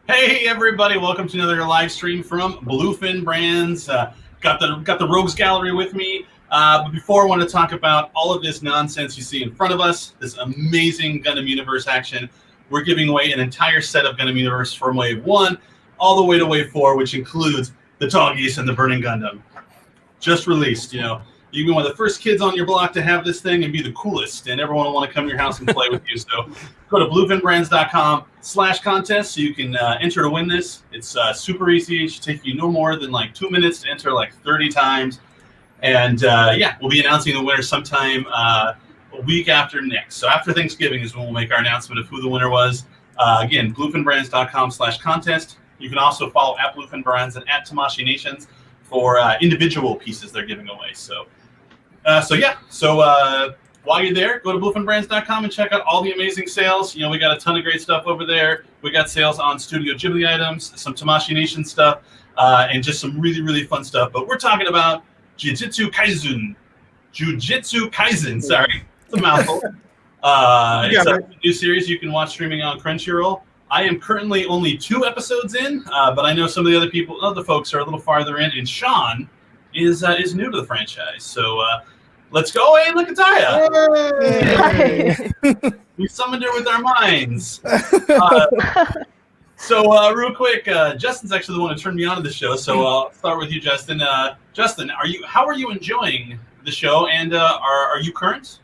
Hey everybody, welcome to another live stream from Bluefin Brands. Got the Rogues Gallery with me. But before, I want to talk about all of this nonsense you see in front of us, this amazing Gundam Universe action. We're giving away an entire set of Gundam Universe from Wave 1 all the way to Wave 4, which includes the Tallgeese and the Burning Gundam. Just released, You've been one of the first kids on your block to have this thing and be the coolest, and everyone will want to come to your house and play with you. So go to bluefinbrands.com/contest so you can enter to win this. It's super easy. It should take you no more than like 2 minutes to enter like 30 times. And we'll be announcing the winner sometime a week after next. So after Thanksgiving is when we'll make our announcement of who the winner was. Again, bluefinbrands.com/contest. You can also follow at bluefinbrands and at Tamashi Nations for individual pieces they're giving away. So while you're there, go to bluefinbrands.com and check out all the amazing sales. We got a ton of great stuff over there. We got sales on Studio Ghibli items, some Tamashi Nation stuff, and just some really, really fun stuff. But we're talking about Jujutsu Kaisen. Sorry, it's a mouthful. It's a new series you can watch streaming on Crunchyroll. I am currently only 2 episodes in, but I know some of the other folks are a little farther in, and Sean is new to the franchise. So let's go. Hey, look at Taya. We summoned her with our minds. So real quick, Justin's actually the one who turned me on to the show. So I'll start with you, Justin. Justin, how are you enjoying the show, and are you current?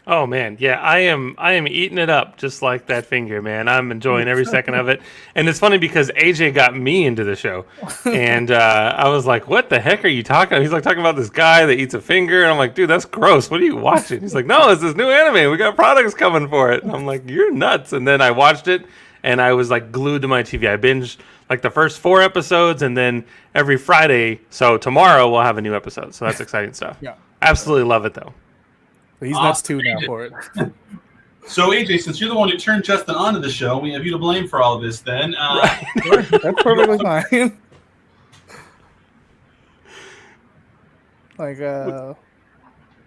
Oh man, yeah, I am eating it up just like that finger, man. I'm enjoying every second of it. And it's funny because AJ got me into the show. And I was like, what the heck are you talking about? He's like talking about this guy that eats a finger. And I'm like, dude, that's gross. What are you watching? He's like, no, it's this new anime. We got products coming for it. And I'm like, you're nuts. And then I watched it and I was like glued to my TV. I binged like the first 4 episodes and then every Friday. So tomorrow we'll have a new episode. So that's exciting stuff. Yeah. Absolutely love it though. He's nuts too now for it. So AJ, since you're the one who turned Justin onto the show, we have you to blame for all of this. Then that's perfectly fine.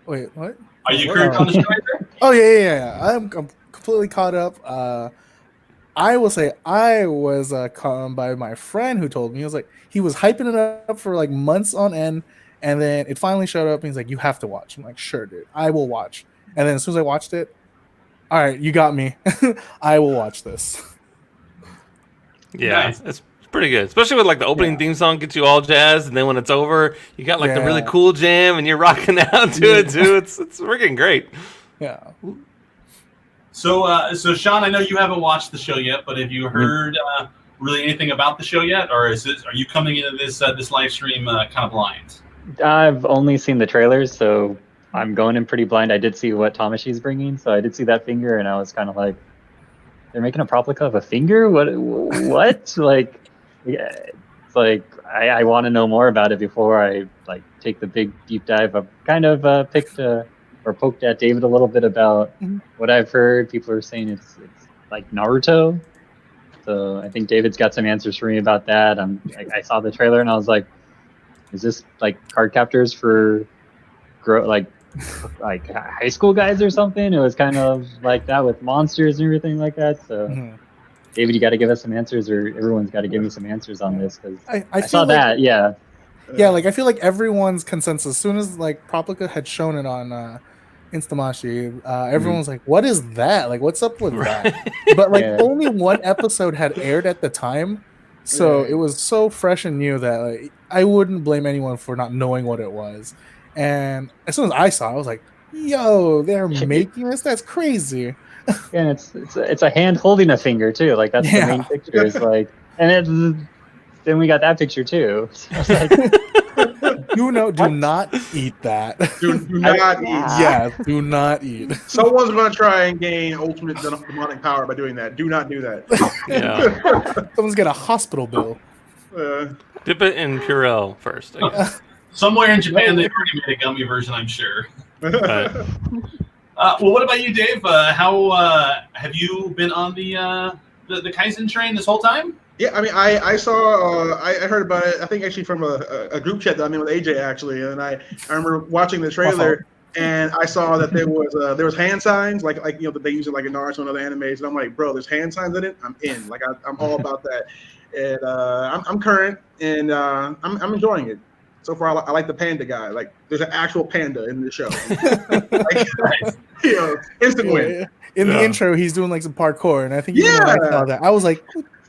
Wait, what? Are you current on the show? Oh yeah. I'm completely caught up. I will say I was caught on by my friend who told me. He was like, he was hyping it up for like months on end. And then it finally showed up, and he's like, you have to watch. I'm like, sure, dude. I will watch. And then as soon as I watched it, all right, you got me. I will watch this. Yeah, it's pretty good. Especially with like the opening theme song gets you all jazzed, and then when it's over, you got like the really cool jam, and you're rocking out to it, too. It's freaking great. Yeah. So Sean, I know you haven't watched the show yet, but have you heard really anything about the show yet? Or are you coming into this live stream kind of blind? I've only seen the trailers, so I'm going in pretty blind. I did see what Tamashi's bringing, so I did see that finger, and I was kind of like, they're making a replica of a finger? What? Like, it's like, I want to know more about it before I like take the big deep dive. I've kind of poked at David a little bit about what I've heard. People are saying it's like Naruto. So I think David's got some answers for me about that. I saw the trailer, and I was like, is this like card captors for like high school guys or something? It was kind of like that with monsters and everything like that. So, David, you got to give us some answers, or everyone's got to give me some answers on this, because I saw like, that. Yeah. Yeah, like I feel like everyone's consensus, as soon as like Proplica had shown it on Instamashi, everyone was like, what is that? Like, what's up with that? But like only 1 episode had aired at the time. So it was so fresh and new that like, I wouldn't blame anyone for not knowing what it was. And as soon as I saw it, I was like, yo, they're making this? That's crazy. And it's a hand holding a finger too. Like that's the main picture. It's like, and then we got that picture too. So I was like, do not eat that. Do not eat. Yeah, do not eat. Someone's going to try and gain ultimate demonic power by doing that. Do not do that. Someone's got a hospital bill. Dip it in Purell first. Somewhere in Japan, they've already made a gummy version, I'm sure. Well, what about you, Dave? How have you been on the Kaizen train this whole time? Yeah, I mean, I saw, I heard about it, I think actually from a group chat that I'm in with AJ, actually, and I remember watching the trailer, and I saw that there was hand signs like that they use it like in Naruto and other animes, and I'm like, bro, there's hand signs in it. I'm in. Like I'm all about that, and I'm current, and I'm enjoying it. So far, I like the panda guy. Like, there's an actual panda in the show. Instant win. In the intro, he's doing like some parkour, and I think even when I saw that, I was like,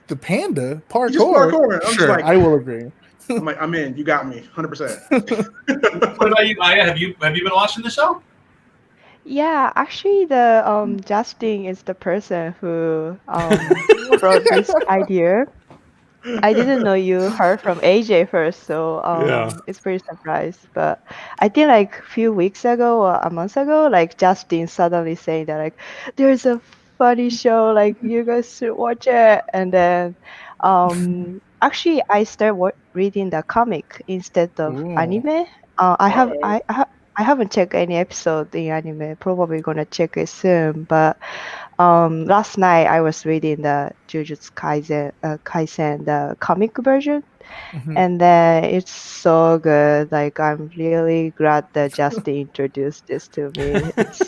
"The panda parkour." Just parkour. I'm sure, just like, I will agree. I'm like, I'm in. You got me, 100%. What about you, Aya? Have you been watching the show? Yeah, actually, the Justin is the person who brought this idea. I didn't know you heard from AJ first, so it's pretty surprised. But I think like a few weeks ago or a month ago, like Justin suddenly saying that like there's a funny show, like you guys should watch it. And then actually I started reading the comic instead of anime. I haven't checked any episode in anime. Probably gonna check it soon, but. Last night I was reading the Jujutsu Kaisen, the comic version, and then it's so good. Like I'm really glad that Justin introduced this to me. It's,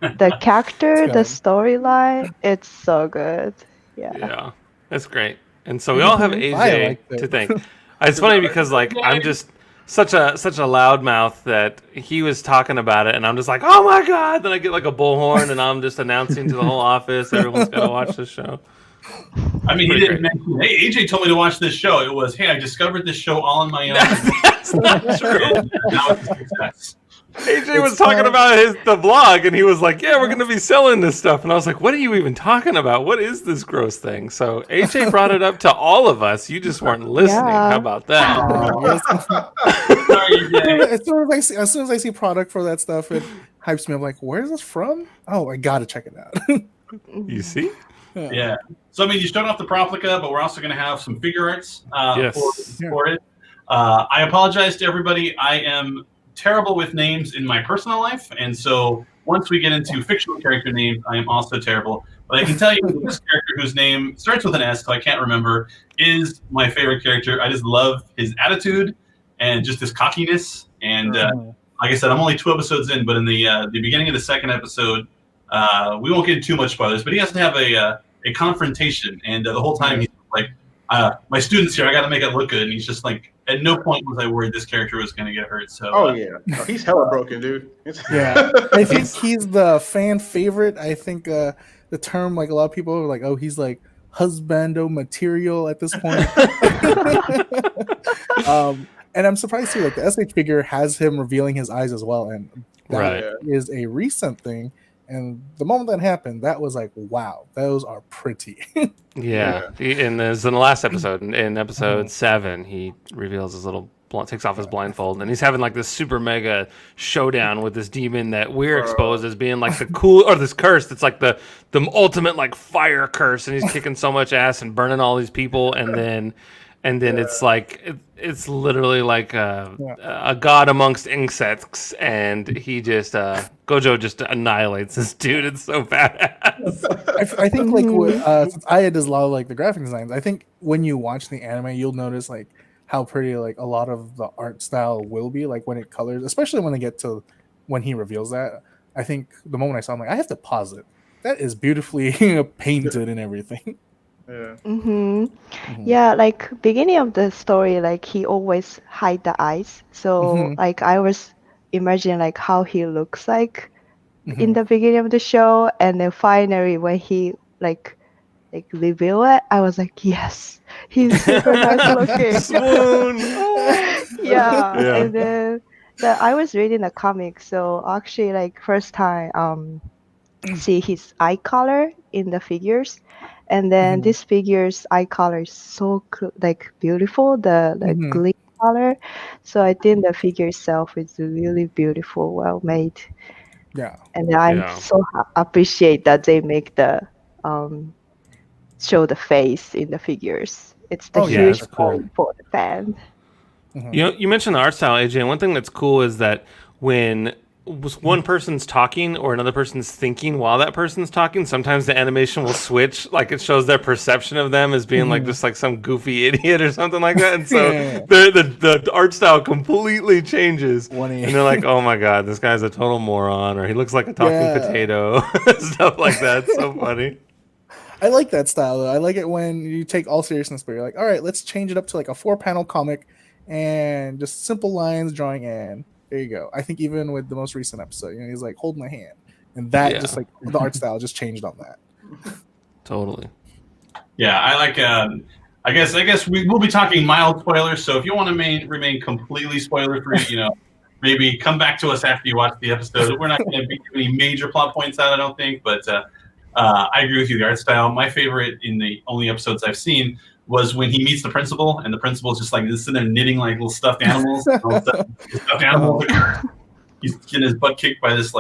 the character, the storyline, it's so good. Yeah, that's great. And so we all have AJ to thank. It's funny because like I'm just such a loudmouth that he was talking about it, and I'm just like, oh my god! Then I get like a bullhorn, and I'm just announcing to the whole office, everyone's got to watch this show. I mean, he didn't mention, hey, AJ told me to watch this show. It was, hey, I discovered this show all on my own. That's not true. Now it's a success. AJ was talking about the vlog, and he was like, yeah, we're going to be selling this stuff. And I was like, what are you even talking about? What is this gross thing? So AJ brought it up to all of us. You just weren't listening. Yeah. How about that? As soon as I see product for that stuff, it hypes me up like, where is this from? Oh, I got to check it out. You see? Yeah. So, I mean, you start off the Proplica, but we're also going to have some figure arts for it. I apologize to everybody. I am terrible with names in my personal life, and so once we get into fictional character names, I am also terrible. But I can tell you this character whose name starts with an S, so I can't remember, is my favorite character. I just love his attitude and just his cockiness. And like I said, I'm only 2 episodes in, but in the beginning of the second episode, we won't get into too much spoilers, but he has to have a confrontation, and the whole time he's like, my students here, I got to make it look good. And he's just like, at no point was I worried this character was going to get hurt. So, he's hella broken, dude. Yeah, I think he's the fan favorite. I think the term, like a lot of people are like, oh, he's like husbando material at this point. And I'm surprised too. Like the SH figure has him revealing his eyes as well, and that is a recent thing. And the moment that happened, that was like, wow, those are pretty. Yeah. And there's in the last episode, in episode 7, he reveals his little, takes off his blindfold, and he's having like this super mega showdown with this demon that we're exposed as being like the cool, or this curse that's like the ultimate like fire curse, and he's kicking so much ass and burning all these people, and then it's like it's literally like a god amongst insects, and he just Gojo just annihilates this dude. It's so badass. I think like since Aya does a lot of like the graphic designs, I think when you watch the anime, you'll notice like how pretty like a lot of the art style will be, like when it colors, especially when they get to when he reveals that. I think the moment I saw him, like I have to pause it. That is beautifully painted and everything. Yeah, like beginning of the story, like he always hide the eyes. So like I was imagining like how he looks like in the beginning of the show, and then finally when he like reveal it, I was like, yes, he's super nice looking. Swoon. Yeah. And then I was reading the comic, so actually like first time see his eye color in the figures. And then this figure's eye color is so like beautiful, the green color. So I think the figure itself is really beautiful, well made. Yeah. And I'm so appreciate that they make the show the face in the figures. It's the huge point for the fan. You know, you mentioned the art style, AJ, and one thing that's cool is that when one person's talking or another person's thinking while that person's talking, sometimes the animation will switch. Like it shows their perception of them as being like just like some goofy idiot or something like that. And so the art style completely changes. And they're like, oh my God, this guy's a total moron, or he looks like a talking potato, stuff like that. It's so funny. I like that style though. I like it when you take all seriousness, but you're like, all right, let's change it up to like a 4-panel comic and just simple lines drawing in. There you go. I think even with the most recent episode, he's like, hold my hand. And that just like the art style just changed on that. Totally. Yeah, I like I guess we will be talking mild spoilers, so if you want to remain completely spoiler free, maybe come back to us after you watch the episode. We're not going to be any major plot points out, I don't think, but I agree with you. The art style, my favorite in the only episodes I've seen was when he meets the principal, and the principal's just like sitting there knitting like little stuffed animals. He's getting his butt kicked by this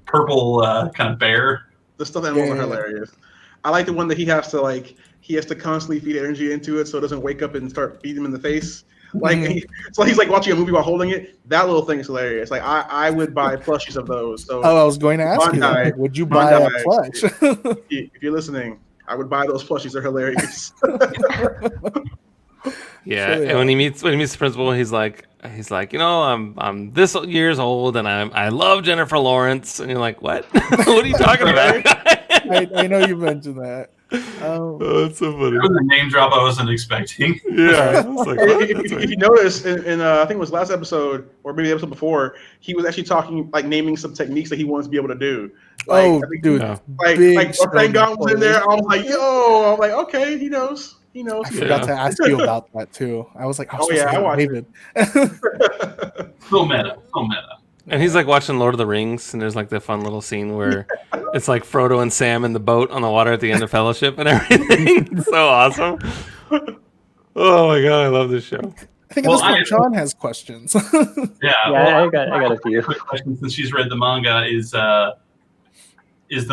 purple kind of bear. The stuffed animals are hilarious. I like the one that he has to constantly feed energy into it so it doesn't wake up and start beating him in the face. So he's like watching a movie while holding it. That little thing is hilarious. Like I would buy plushies of those. So I was going to ask you that. Would you buy a plush? If you're listening, I would buy those plushies. They're hilarious. Yeah, and when he meets the principal, he's like, I'm this years old, and I love Jennifer Lawrence, and you're like, what? What are you talking about? I know you mentioned that. Oh, that's so funny. That was a name drop I wasn't expecting. Yeah, I was like, if you notice, in I think it was last episode or maybe the episode before, he was actually talking naming some techniques that he wants to be able to do. Dude, like Rasengan was in there. I was like, yo, I'm like, okay, he knows. I forgot to ask you about that too. I was like, I watched David. So meta. And he's like watching Lord of the Rings, and there's like the fun little scene where it's like Frodo and Sam in the boat on the water at the end of Fellowship and everything. It's so awesome. Oh my God, I love this show. I think John has questions. I got a few quick questions since she's read the manga. Is the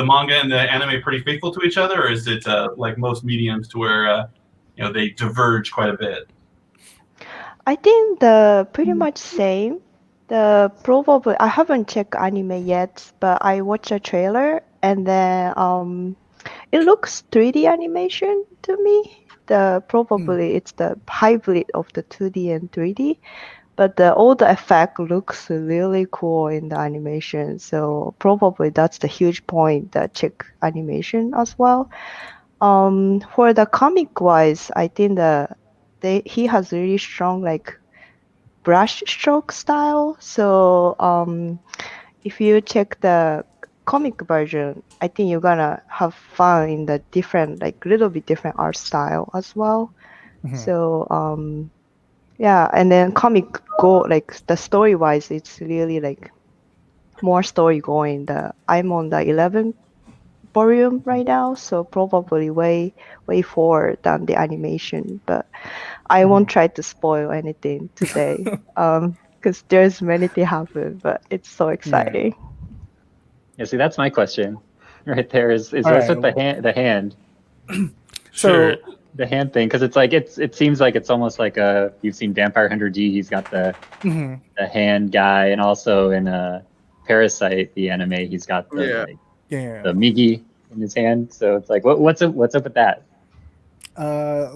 manga and the anime pretty faithful to each other, or is it like most mediums to where they diverge quite a bit? I think the pretty much same. Probably I haven't checked anime yet, but I watched a trailer and then it looks 3D animation to me. It's the hybrid of the 2D and 3D, but all the effect looks really cool in the animation. So probably that's the huge point that check animation as well. For the comic wise, I think he has really strong brush stroke style. So if you check the comic version, I think you're gonna have fun in the different little bit different art style as well. So and then comic the story wise, it's really more story going. I'm on the 11th volume right now, so probably way forward than the animation, but I won't try to spoil anything today because there's many things happen, but it's so exciting. Yeah, see, that's my question right there is what's with the hand. Sure. The hand thing, because it seems like it's almost like you've seen Vampire Hunter D. He's got the hand guy, and also in Parasite, the anime, he's got the Migi in his hand. So it's like, what's up with that?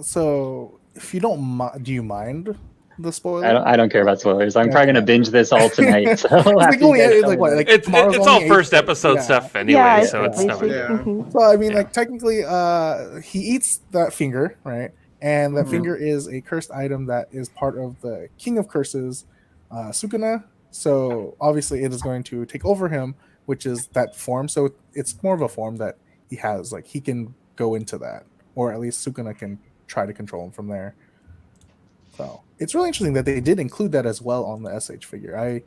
So if you don't do you mind the spoiler? I don't care about spoilers. I'm probably gonna binge this all tonight. So it's all first episode stuff anyway. So it's not. So I mean, technically, he eats that finger, right? And that finger is a cursed item that is part of the King of Curses, Sukuna. So obviously, it is going to take over him, which is that form. So it's more of a form that he has. He can go into that, or at least Sukuna can try to control him from there. So it's really interesting that they did include that as well on the SH figure. I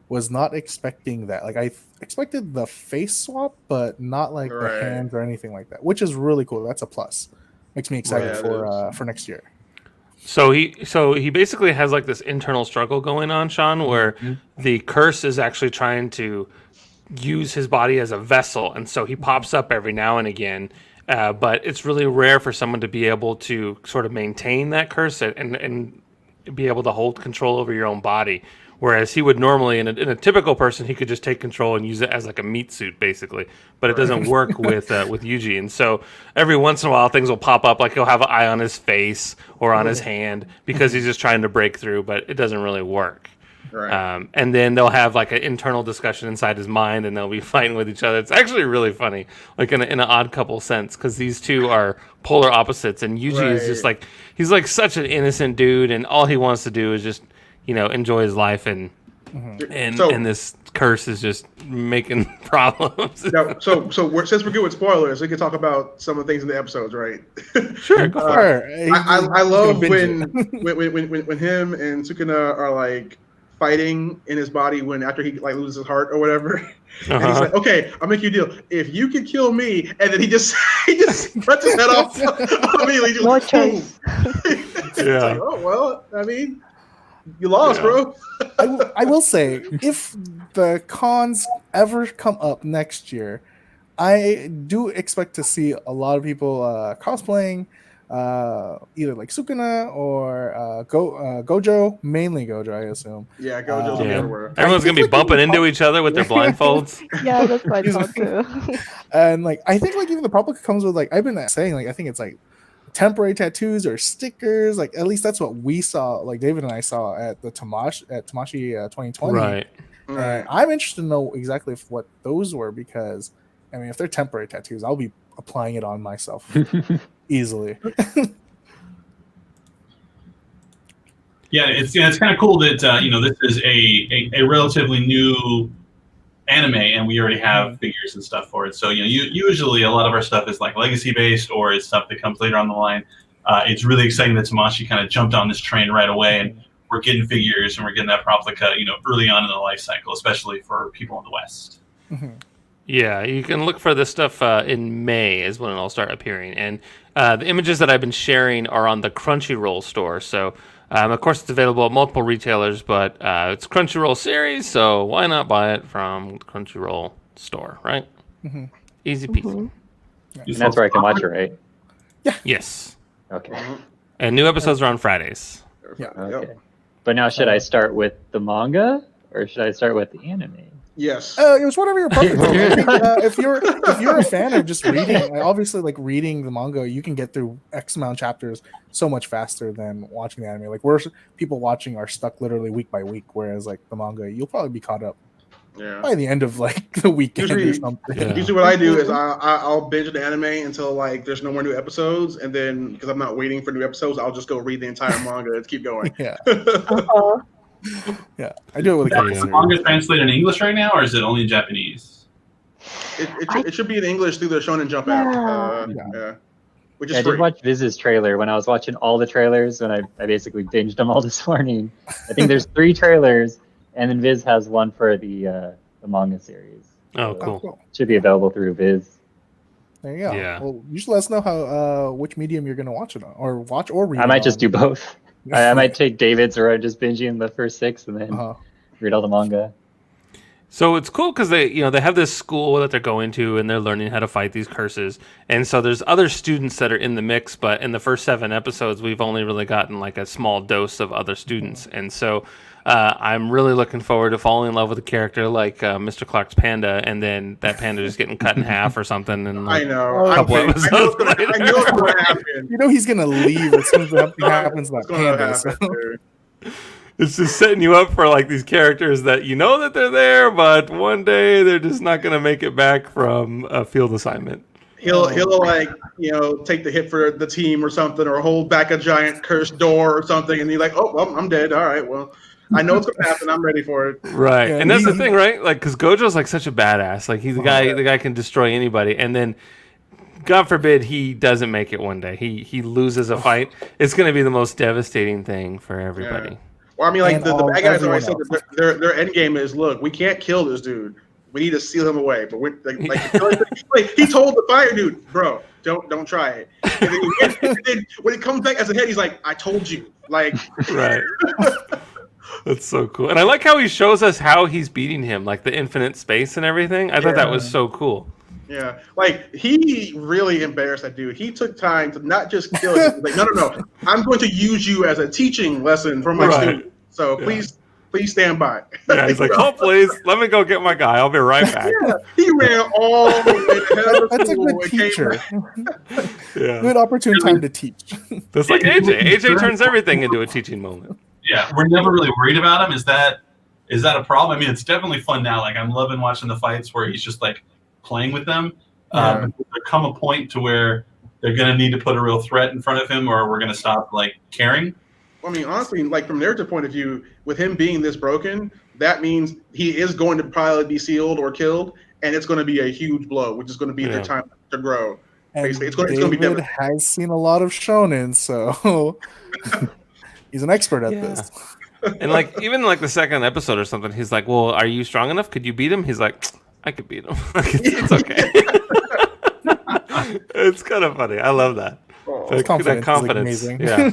was not expecting that. I expected the face swap, but not the hands or anything like that, which is really cool. That's a plus. Makes me excited for next year. So he basically has this internal struggle going on, Sean, where the curse is actually trying to use his body as a vessel, and so he pops up every now and again. But it's really rare for someone to be able to sort of maintain that curse and be able to hold control over your own body. Whereas he would normally, in a typical person, he could just take control and use it as like a meat suit, basically. But it doesn't work with Yuji. And so every once in a while, things will pop up, like he'll have an eye on his face or on his hand because he's just trying to break through, but it doesn't really work. Right. And then they'll have like an internal discussion inside his mind, and they'll be fighting with each other. It's actually really funny, like in an odd couple sense, because these two are polar opposites. And Yuji is just like, he's like such an innocent dude, and all he wants to do is just, enjoy his life, and this curse is just making problems. So since we're good with spoilers, we can talk about some of the things in the episodes, right? Sure, go for it. I love when him and Sukuna are like fighting in his body after he like loses his heart or whatever. And he's like, okay, I'll make you a deal. If you can kill me, and then he just cuts his head off immediately. No choice. Yeah. Like, oh well, I mean, you lost, bro. I will say, if the cons ever come up next year, I do expect to see a lot of people cosplaying either like Sukuna or Gojo, mainly Gojo, I assume. Yeah, Gojo's everywhere. Everyone's gonna be bumping into each other with their blindfolds. Yeah, that's what I thought too. And like, I think like even the public comes with like, I've been saying like, I think it's like temporary tattoos or stickers. Like at least that's what we saw. Like David and I saw at the Tamashi 2020. Right. And I'm interested to know exactly what those were, because I mean, if they're temporary tattoos, I'll be applying it on myself easily. Yeah, it's kind of cool that this is a relatively new anime, and we already have figures and stuff for it. So usually a lot of our stuff is like legacy based, or it's stuff that comes later on the line. It's really exciting that Tamashi kind of jumped on this train right away, and we're getting figures and we're getting that Proplica, early on in the life cycle, especially for people in the West. Mm-hmm. Yeah, you can look for this stuff in May is when it'll start appearing. And the images that I've been sharing are on the Crunchyroll store. So, of course, it's available at multiple retailers, but it's Crunchyroll series, so why not buy it from the Crunchyroll store, right? Mm-hmm. Easy peasy. And that's where I can watch it, right? Yeah. Yes. Okay. And new episodes are on Fridays. Yeah. Okay. But now, should I start with the manga or should I start with the anime? Yes. It was whatever your preference. I think, if you're a fan of just reading, obviously like reading the manga, you can get through X amount of chapters so much faster than watching the anime. Like people watching are stuck literally week by week, whereas like the manga, you'll probably be caught up by the end of like the weekend or something. Yeah. Usually what I do is I'll binge the anime until like there's no more new episodes, and then because I'm not waiting for new episodes, I'll just go read the entire manga and keep going. Yeah. Yeah, I do it with Is the manga translated in English right now, or is it only in Japanese? It should be in English through the Shonen Jump app. Which is I free. did watch Viz's trailer when I was watching all the trailers, and I basically binged them all this morning. I think there's 3 trailers, and then Viz has one for the manga series. Oh, cool. Should be available through Viz. There you go. Yeah. Well, you should let us know how which medium you're going to watch it on, or watch or read. I might just do both. I might take David's, or I'm just binging the first 6 and then read all the manga. So it's cool because they have this school that they're going to, and they're learning how to fight these curses. And so there's other students that are in the mix, but in the first 7 episodes, we've only really gotten like a small dose of other students. And so I'm really looking forward to falling in love with a character like Mr. Clark's panda, and then that panda just getting cut in half or something. And like, I know. a couple episodes later. I know it's going to happen. You know he's going to leave as soon as something happens to that panda. So. It's just setting you up for like these characters that you know that they're there, but one day they're just not going to make it back from a field assignment. He'll like take the hit for the team or something, or hold back a giant cursed door or something, and you're like, oh well, I'm dead. All right, well, I know it's gonna happen. I'm ready for it. Right, Yeah, and that's the thing, right? Like, because Gojo's like such a badass. Like he's the guy. The guy can destroy anybody, and then God forbid he doesn't make it one day. He loses a fight. It's going to be the most devastating thing for everybody. Yeah. Well, I mean, like And the bad guys always said everyone that their end game is, look, we can't kill this dude. We need to seal him away. But we're like he told the fire dude, bro, don't try it. And then when it comes back as a head, he's like, I told you. Like, Right. That's so cool. And I like how he shows us how he's beating him, like the infinite space and everything. I thought that was so cool. Yeah, like he really embarrassed that dude. He took time to not just kill him. Like, no, I'm going to use you as a teaching lesson for my student. So please Please stand by. Yeah, he's like, "Oh, please, let me go get my guy. I'll be right back." Yeah, he ran all the way to hell of That's a school good and came teacher. back. Yeah, Good opportune time to teach. just like AJ. AJ turns everything into a teaching moment. Yeah, we're never really worried about him. Is that a problem? I mean, it's definitely fun now. Like I'm loving watching the fights where he's just like playing with them. Yeah. There come a point to where they're going to need to put a real threat in front of him, or we're going to stop like caring. I mean, honestly, like from narrative point of view, with him being this broken, that means he is going to probably be sealed or killed, and it's going to be a huge blow, which is going to be their time to grow. And Basically, it's going to be David devastating. has seen a lot of shonen, so he's an expert at this. And like even like the second episode or something, he's like, "Well, are you strong enough? Could you beat him?" He's like, "I could beat him. It's okay." It's kind of funny. I love that. Oh, That confidence is, confidence. like, amazing. Yeah,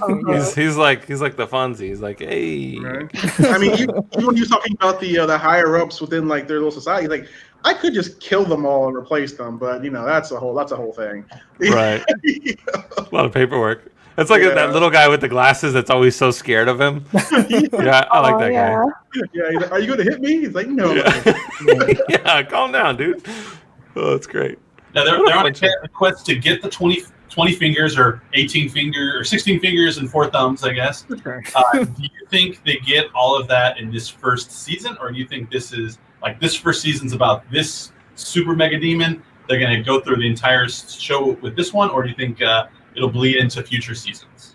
he's like the Fonzie. He's like, "Hey." right? I mean, even when you're talking about the higher ups within like their little society, like I could just kill them all and replace them, but that's a whole thing. Right. A lot of paperwork. It's like Yeah. that little guy with the glasses that's always so scared of him. Yeah, I like that yeah. Yeah, he's like, are you going to hit me? He's like, no. guy. Yeah, calm down, dude. Oh, that's great. Now they're on a quest to get the 20 fingers or 18 fingers or 16 fingers and 4 thumbs, I guess. Do you think they get all of that in this first season, or do you think this is like this first season's about this super mega demon? They're going to go through the entire show with this one, or do you think it'll bleed into future seasons?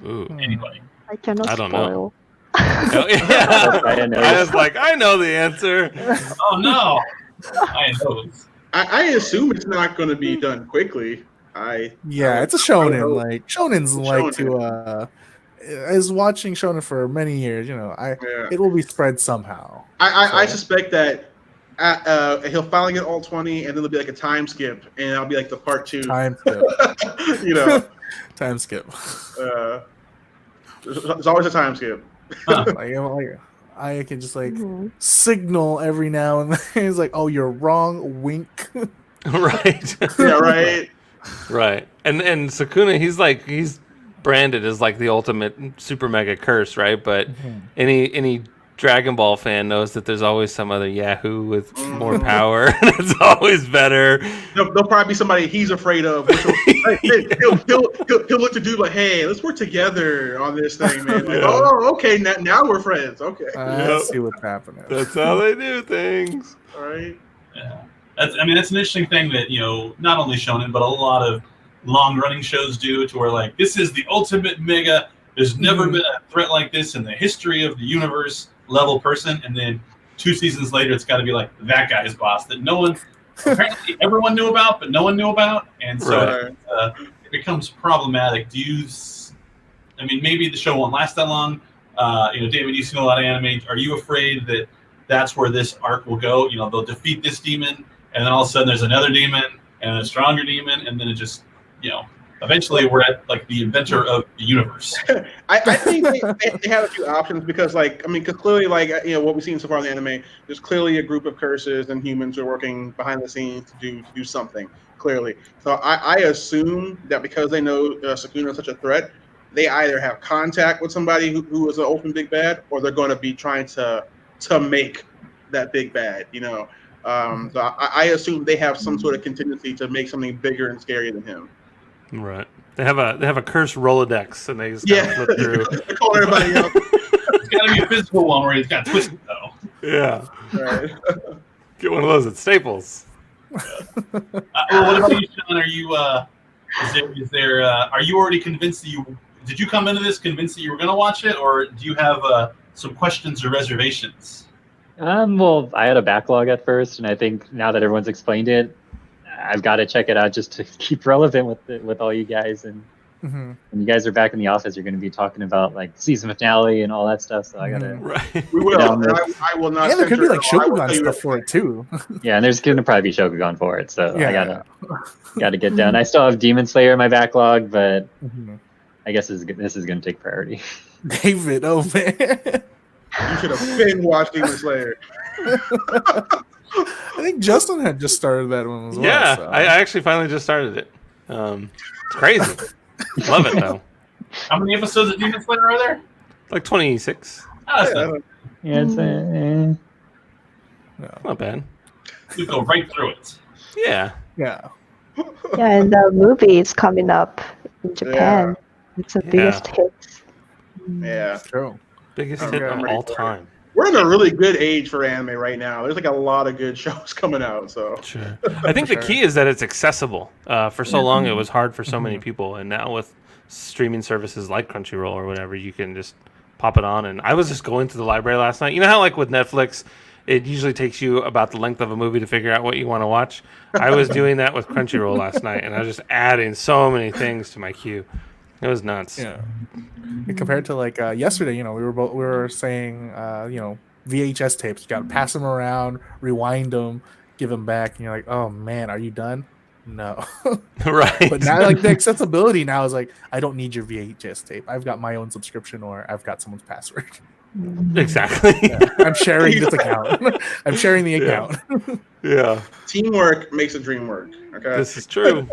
Ooh. Anybody? I cannot I don't spoil. know. Oh, yeah. I was like, I know the answer. Oh no, I know. I assume it's not going to be done quickly. It's a shonen. hope. Like shonen's like Shonen. to is watching shonen for many years. It will be spread somehow. I suspect that he'll finally get all 20, and then there'll be like a time skip, and it'll be like the part 2. Time skip. Time skip. There's always a time skip. I can just like signal every now and then. It's like, oh, you're wrong. Wink. Right. Yeah, right. Right. And Sukuna, he's branded as like the ultimate super mega curse, right? But any Dragon Ball fan knows that there's always some other Yahoo with more power. It's always better. There'll probably be somebody he's afraid of. Which he'll look to do like, hey, let's work together on this thing, man. Like, oh, okay, now we're friends. Okay. Let's see what's happening. That's how they do things. All right. Yeah, that's an interesting thing that not only shonen but a lot of long-running shows do, to where like this is the ultimate mega. There's never been a threat like this in the history of the universe. Level person, and then 2 seasons later, it's got to be like that guy's boss that no one, apparently everyone knew about, but no one knew about, and so it becomes problematic. I mean, maybe the show won't last that long. David, you've seen a lot of anime. Are you afraid that that's where this arc will go? They'll defeat this demon, and then all of a sudden there's another demon and a stronger demon, and then it just, eventually we're at like the inventor of the universe. I think they have a few options because clearly what we've seen so far in the anime, there's clearly a group of curses and humans who are working behind the scenes to do something, clearly. So I assume that because they know Sukuna is such a threat, they either have contact with somebody who is an ultimate big bad, or they're going to be trying to make that big bad, So I assume they have some sort of contingency to make something bigger and scarier than him. Right. They have a cursed Rolodex, and they just flip through. They call everybody up. It's got to be a physical one where he's got twisted though. Yeah. Right. Get one of those at Staples. What about you, Sean? Are you are you already convinced that did you come into this convinced that you were going to watch it, or do you have some questions or reservations? Well, I had a backlog at first, and I think now that everyone's explained it, I've got to check it out just to keep relevant with all you guys. And when you guys are back in the office, you're going to be talking about like season finale and all that stuff. So I got to. Right. We will. I will not. Yeah, there could be like censor it. Shogun stuff for it too. Yeah, and there's going to probably be Shogun for it. So Yeah. I gotta get down. I still have Demon Slayer in my backlog, but I guess this is going to take priority. David, oh man. You should have been watching Demon Slayer. I think Justin had just started that one as well. Yeah, so. I actually finally just started it. It's crazy. Love it though. How many episodes of Demon Slayer are there? Like 26. That's not, Yeah, it's Not bad. you go right through it. Yeah. Yeah. Yeah, and the movie is coming up in Japan. It's the biggest hit. Yeah. True. Biggest I'm hit ready of for all it. time. We're in a really good age for anime right now. There's like a lot of good shows coming out. So Sure. I think the key is that it's accessible. For so long, it was hard for so many people, and now with streaming services like Crunchyroll or whatever, you can just pop it on. And I was just going to the library last night. You know how, like with Netflix, it usually takes you about the length of a movie to figure out what you want to watch. I was doing that with Crunchyroll last night, and I was just adding so many things to my queue. It was nuts. Yeah. And compared to like yesterday, we were saying VHS tapes. You got to pass them around, rewind them, give them back, and you're like, oh man, are you done? No. Right. But now, like the accessibility now is like, I don't need your VHS tape. I've got my own subscription, or I've got someone's password. Exactly. I'm sharing this account. I'm sharing the account. Yeah. teamwork makes a dream work. Okay. This is true.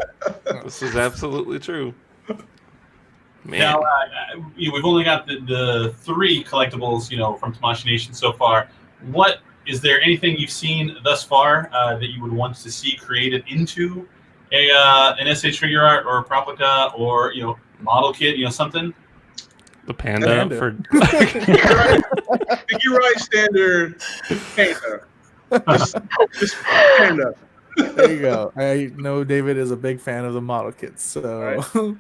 This is absolutely true. Man. Now, we've only got the 3 collectibles, from Tamashii Nation so far. Is there anything you've seen thus far that you would want to see created into an SH figure art or a Proplica or model kit, something? The panda. For Figure right standard panda. Just panda. There you go. I know David is a big fan of the model kits, so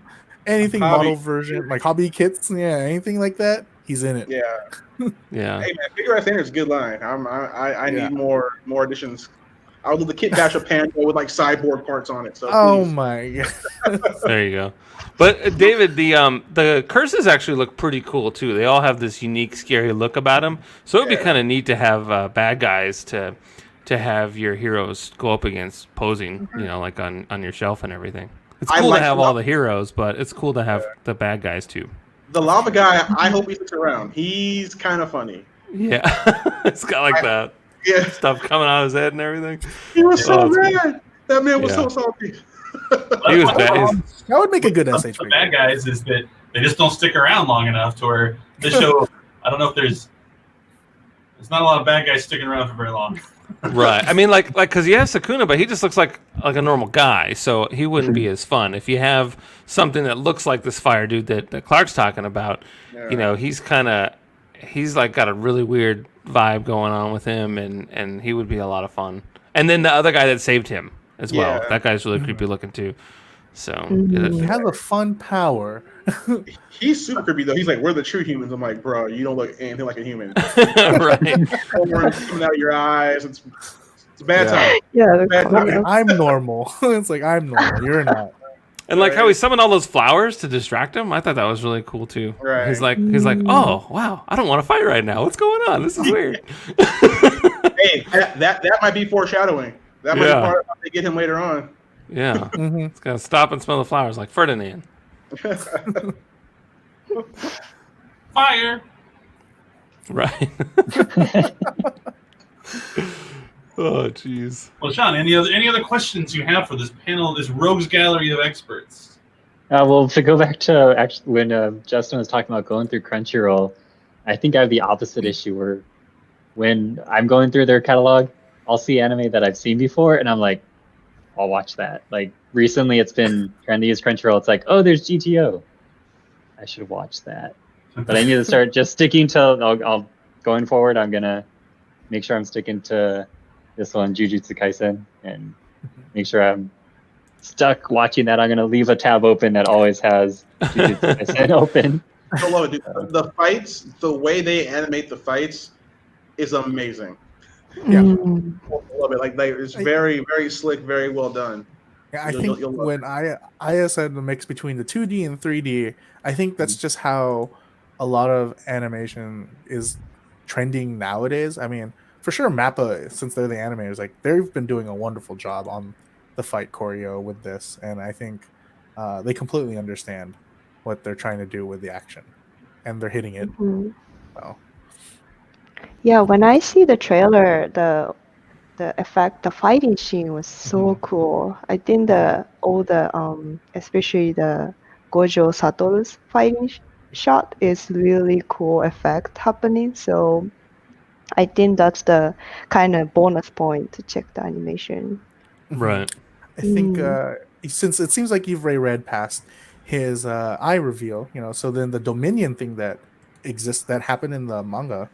anything Hobby. model version, like hobby kits, anything like that, he's in it. Yeah. Yeah. Hey man, figure right standard is a good line. I need more additions. I'll do the kit bash of panda with like cyborg parts on it. So Oh please. my god. There you go. But David, the curses actually look pretty cool too. They all have this unique, scary look about them. So it'd be kind of neat to have bad guys to have your heroes go up against posing, like on your shelf and everything. It's cool to have all the heroes, but it's cool to have the bad guys too. The lava guy, I hope he sticks around. He's kind of funny. Yeah, it's got like that stuff coming out of his head and everything. He was so it's mad. That man was so salty. He was bad. That would make a good SH The figure. bad guys is that they just don't stick around long enough to where this show. I don't know if there's not a lot of bad guys sticking around for very long. Right. I mean, like, because he has Sakuna, but he just looks like a normal guy, so he wouldn't be as fun. If you have something that looks like this fire dude that Clark's talking about, he's like got a really weird vibe going on with him, and he would be a lot of fun. And then the other guy that saved him as well. That guy's really creepy looking too. So He has a fun power. He's super creepy though. He's like, we're the true humans. I'm like, bro, you don't look anything like a human. right. Horns coming out of your eyes. It's a bad time. Yeah, Bad time. I'm normal. It's like, I'm normal. You're not. And like how he summoned all those flowers to distract him, I thought that was really cool too. Right. He's like, oh wow, I don't want to fight right now. What's going on? This is weird. Hey, that might be foreshadowing. That might be part of how they get him later on. Yeah. It's gonna stop and smell the flowers like Ferdinand. Fire. Right. Oh jeez. Well, Sean, any other questions you have for this panel, this rogues gallery of experts? Well, to go back to actually when Justin was talking about going through Crunchyroll, I think I have the opposite issue where when I'm going through their catalog, I'll see anime that I've seen before, and I'm like, I'll watch that. Like recently, it's been trying to use Crunchyroll. It's like, oh, there's GTO. I should watch that. But I need to start just sticking to. I'll going forward. I'm gonna make sure I'm sticking to this one, Jujutsu Kaisen, and make sure I'm stuck watching that. I'm gonna leave a tab open that always has Jujutsu Kaisen open. I love it, dude. The fights, the way they animate the fights, is amazing. Yeah. I love it. Like it's very, very slick, very well done. Yeah, I think when I said the mix between the 2D and 3D, I think that's just how a lot of animation is trending nowadays. I mean, for sure, Mappa, since they're the animators, like they've been doing a wonderful job on the fight choreo with this, and I think they completely understand what they're trying to do with the action, and they're hitting it. So. Yeah, when I see the trailer, the effect, the fighting scene was so cool. I think especially the Gojo Satoru's fighting shot is really cool effect happening. So I think that's the kind of bonus point to check the animation. Right. I think Mm. since it seems like you've read past his eye reveal, so then the Dominion thing that exists that happened in the manga,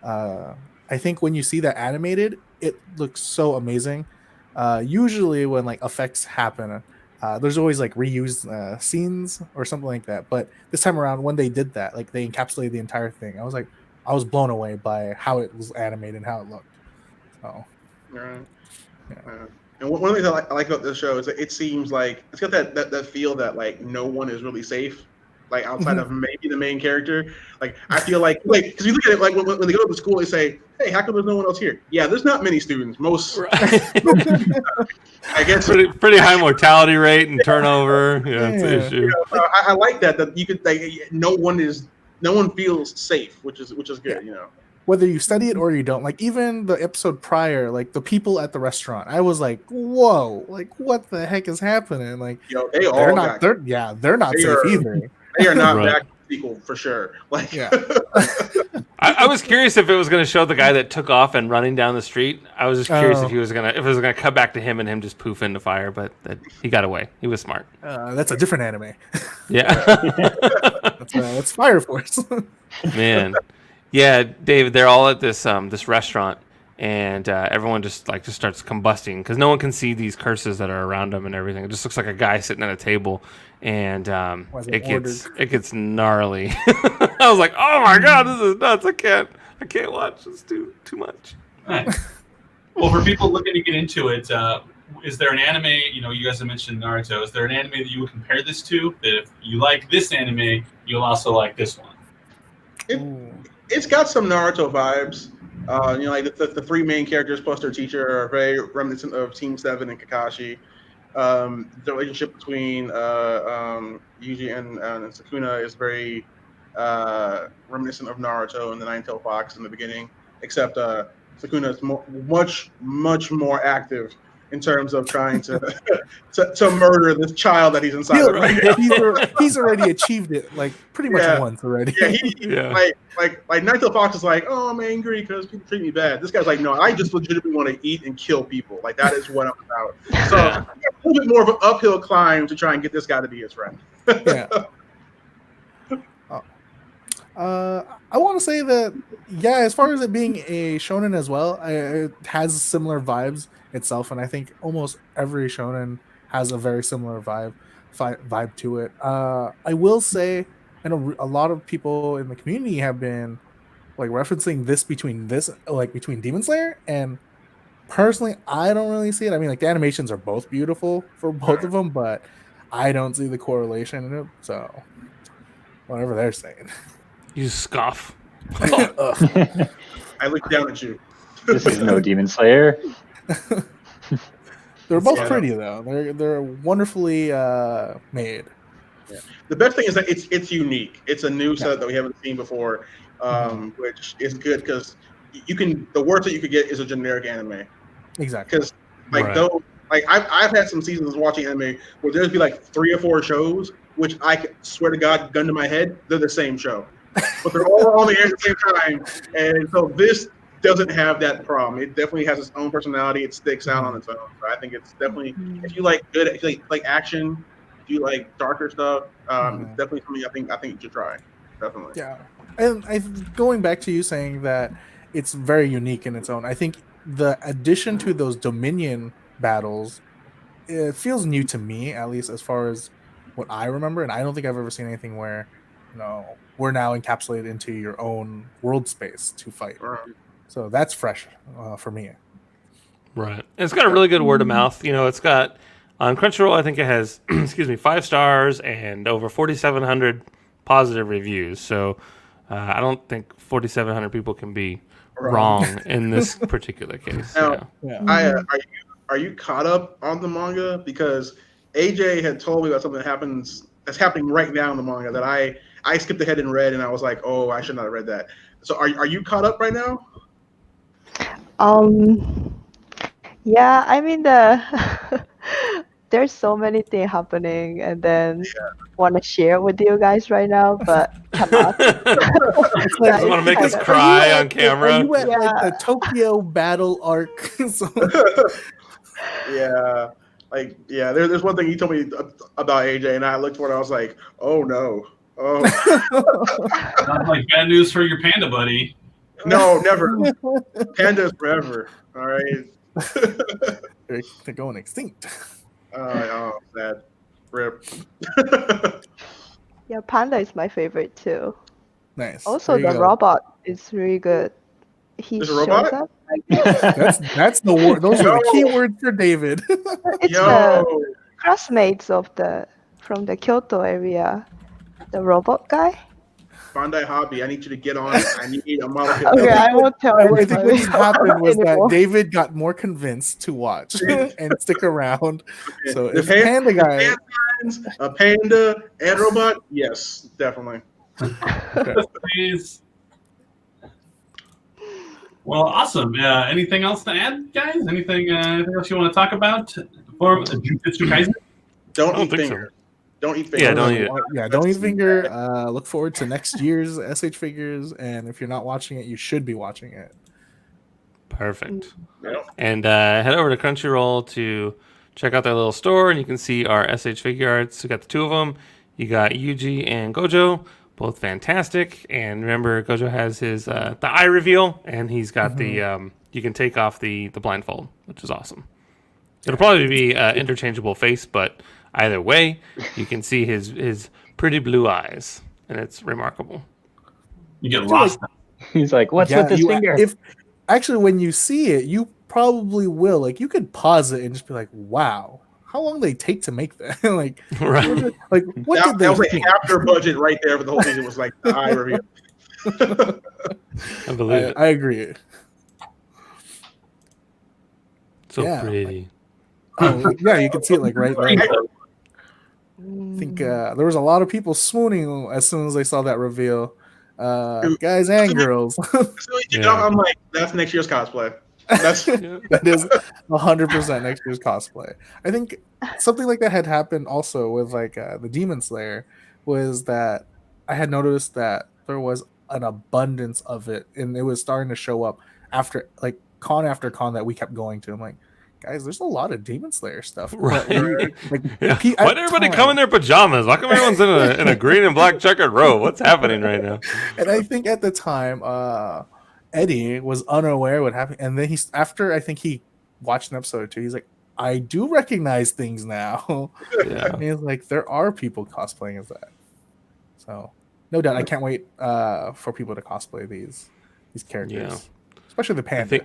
I think when you see that animated, it looks so amazing. Usually when like effects happen, there's always like reused scenes or something like that. But this time around, when they did that, like they encapsulated the entire thing, I was blown away by how it was animated and how it looked. So Right. yeah. And one of the things I like about this show is that it seems like it's got that feel that like no one is really safe, like outside of maybe the main character. Like I feel like because you look at it like when they go to school, they say, "Hey, how come there's no one else here?" Yeah, there's not many students. Most, I guess, pretty high mortality rate and turnover. Yeah, it's an Yeah. issue. I like that you could like no one feels safe, which is good. Whether you study it or you don't, like even the episode prior, like the people at the restaurant, I was like, whoa, like what the heck is happening? Like They all got they're not they safe are- either. they are not Right. back to the sequel for sure. Like Yeah. I was curious if it was going to show the guy that took off and running down the street. I was just curious Oh. if it was gonna cut back to him and him just poof into fire, but he got away. He was smart. That's a different anime. Yeah, That's Fire Force. man. Yeah, David, they're all at this this restaurant, and everyone just starts combusting because no one can see these curses that are around them and everything. It just looks like a guy sitting at a table, and Was it ordered. gets gnarly. I was like, oh my god, this is nuts! I can't watch. It's too much. Nice. Well, for people looking to get into it, is there an anime? You guys have mentioned Naruto. Is there an anime that you would compare this to? That if you like this anime, you'll also like this one. It's got some Naruto vibes. Like the three main characters plus their teacher are very reminiscent of Team 7 and Kakashi. The relationship between Yuji and Sukuna is very reminiscent of Naruto and the Nine-Tailed Fox in the beginning, except Sukuna is much more active in terms of trying to to murder this child that he's inside of right now. He's already achieved it like pretty much Yeah. once already. Yeah, he Yeah. like Nine-Tailed Fox is like, oh, I'm angry because people treat me bad. This guy's like, no, I just legitimately want to eat and kill people. Like that is what I'm about. So Yeah. a little bit more of an uphill climb to try and get this guy to be his friend. Yeah. I want to say that, yeah, as far as it being a shonen as well, it has similar vibes itself, and I think almost every shonen has a very similar vibe to it. I will say, I know a lot of people in the community have been like referencing between Demon Slayer, and personally, I don't really see it. I mean, like the animations are both beautiful for both of them, but I don't see the correlation in it. So, whatever they're saying. You scoff. Ugh. I look down at you. This is no Demon Slayer. They're both Yeah. pretty though. They're wonderfully made. The best thing is that it's unique. It's a new set that we haven't seen before, which is good because the worst that you could get is a generic anime. Exactly. Because Right. I've had some seasons watching anime where there's be like 3 or 4 shows, which I could swear to God, gun to my head, they're the same show, but they're all on the air at the same time, and so this doesn't have that problem. It definitely has its own personality. It sticks out on its own. So I think it's definitely if you like action, if you like darker stuff, definitely something I think you should try. Definitely. Yeah. And going back to you saying that it's very unique in its own, I think the addition to those Dominion battles, it feels new to me, at least as far as what I remember, and I don't think I've ever seen anything where we're now encapsulated into your own world space to fight. So that's fresh for me. Right. And it's got a really good word of mouth. It's got on Crunchyroll, I think it has 5 stars and over 4,700 positive reviews. So I don't think 4,700 people can be wrong in this particular case. Now, Yeah. Are you caught up on the manga? Because AJ had told me about something that's happening right now in the manga that I skipped ahead and read, and I was like, oh, I should not have read that. So are you caught up right now? Yeah, I mean there's so many things happening, and then want to share with you guys right now, but cannot. It's like, Doesn't want to make us Are you cry at- on camera. Are you at like Yeah. the Tokyo battle arc? So- Yeah. Like, yeah, there's one thing he told me about AJ, and I looked for it. I was like, oh no. Oh, Sounds like bad news for your panda buddy. no, never. Pandas forever. All right. They're going extinct. Oh, sad. Rip. Yeah, Panda is my favorite too. Nice. Also, There you the go. robot is really good. He There's a shows robot? up. Like, That's the word. Those are the Yo. key words for David. it's Yo. the classmates from the Kyoto area. The robot guy. Bandai Hobby, I need you to get on. I need a model. Okay, I won't tell I think what happened was that anymore. David got more convinced to watch and stick around. So The if Panda guy, A panda and robot? Yes, definitely. Please. Well, awesome. Anything else to add, guys? Anything else you want to talk about for Jujutsu Kaisen? Don't I don't eat think finger. Don't eat finger. Yeah, don't eat it. don't eat finger. Look forward to next year's SH figures, and if you're not watching it, you should be watching it. Perfect. Yeah. And head over to Crunchyroll to check out their little store, and you can see our SH figure arts. We got the two of them. You got Yuji and Gojo, both fantastic. And remember, Gojo has his the eye reveal, and he's got the you can take off the blindfold, which is awesome. It'll probably be interchangeable face, but either way, you can see his pretty blue eyes, and it's remarkable. You get lost. He's like, what's with this finger? If actually, when you see it, you probably will. Like, you could pause it and just be like, "Wow, how long did they take to make that?" Like, Right. like what did That they was like think? half their budget right there for the whole thing. It was like the eye reveal. I believe it. I agree. So yeah. pretty. Oh, yeah, you can see it like right there. I think Mm. there was a lot of people swooning as soon as they saw that reveal. Guys and girls. So, Yeah. I'm like, that's next year's cosplay. That's That is 100% next year's cosplay. I think something like that had happened also with like the Demon Slayer, was that I had noticed that there was an abundance of it, and it was starting to show up after like con after con that we kept going to. I'm like, guys, there's a lot of Demon Slayer stuff. Right. Like, Yeah. at Why did everybody time- come in their pajamas? Why come everyone's in a green and black checkered robe? What's happening right now? And I think at the time, Eddie was unaware what happened, and then after I think he watched an episode or two, he's like, I do recognize things now. Yeah. And he's like, there are people cosplaying as that. So no doubt, I can't wait for people to cosplay these characters, especially the I panda. think,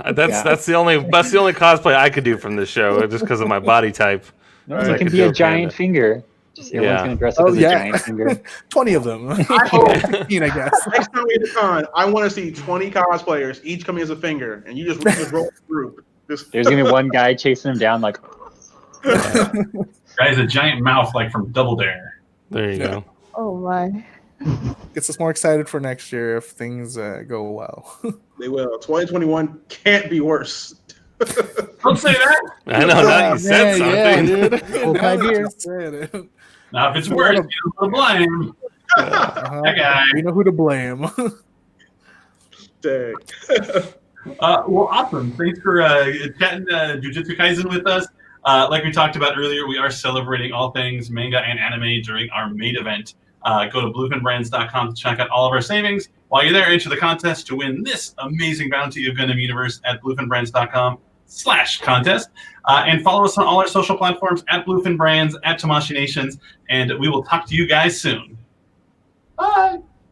that's the only cosplay I could do from this show, just because of my body type. No, It's it like can a be a Joe giant panda. finger. Just everyone's Yeah. gonna dress up Oh, as a yeah. giant finger. 20 of them. I hope 16, I guess. next time we hit the con, I want to see 20 cosplayers, each coming as a finger, and you just roll through. Just There's gonna be one guy chasing him down, like, Guy has a giant mouth like from Double Dare. There you go. Oh my. Gets us more excited for next year if things go well. they will. 2021 can't be worse. Don't say that. I know. Now you said something. dude. Cool Now that idea. you said it. Now, if it's worse, you know the blame. Uh-huh. That guy. We know who to blame. Dang. Well, awesome. Thanks for chatting Jujutsu Kaisen with us. Like we talked about earlier, we are celebrating all things manga and anime during our main event. Go to bluefinbrands.com to check out all of our savings. While you're there, enter the contest to win this amazing bounty of Gundam Universe at bluefinbrands.com/contest. And follow us on all our social platforms at Bluefin Brands, at Tamashi Nations, and we will talk to you guys soon. Bye.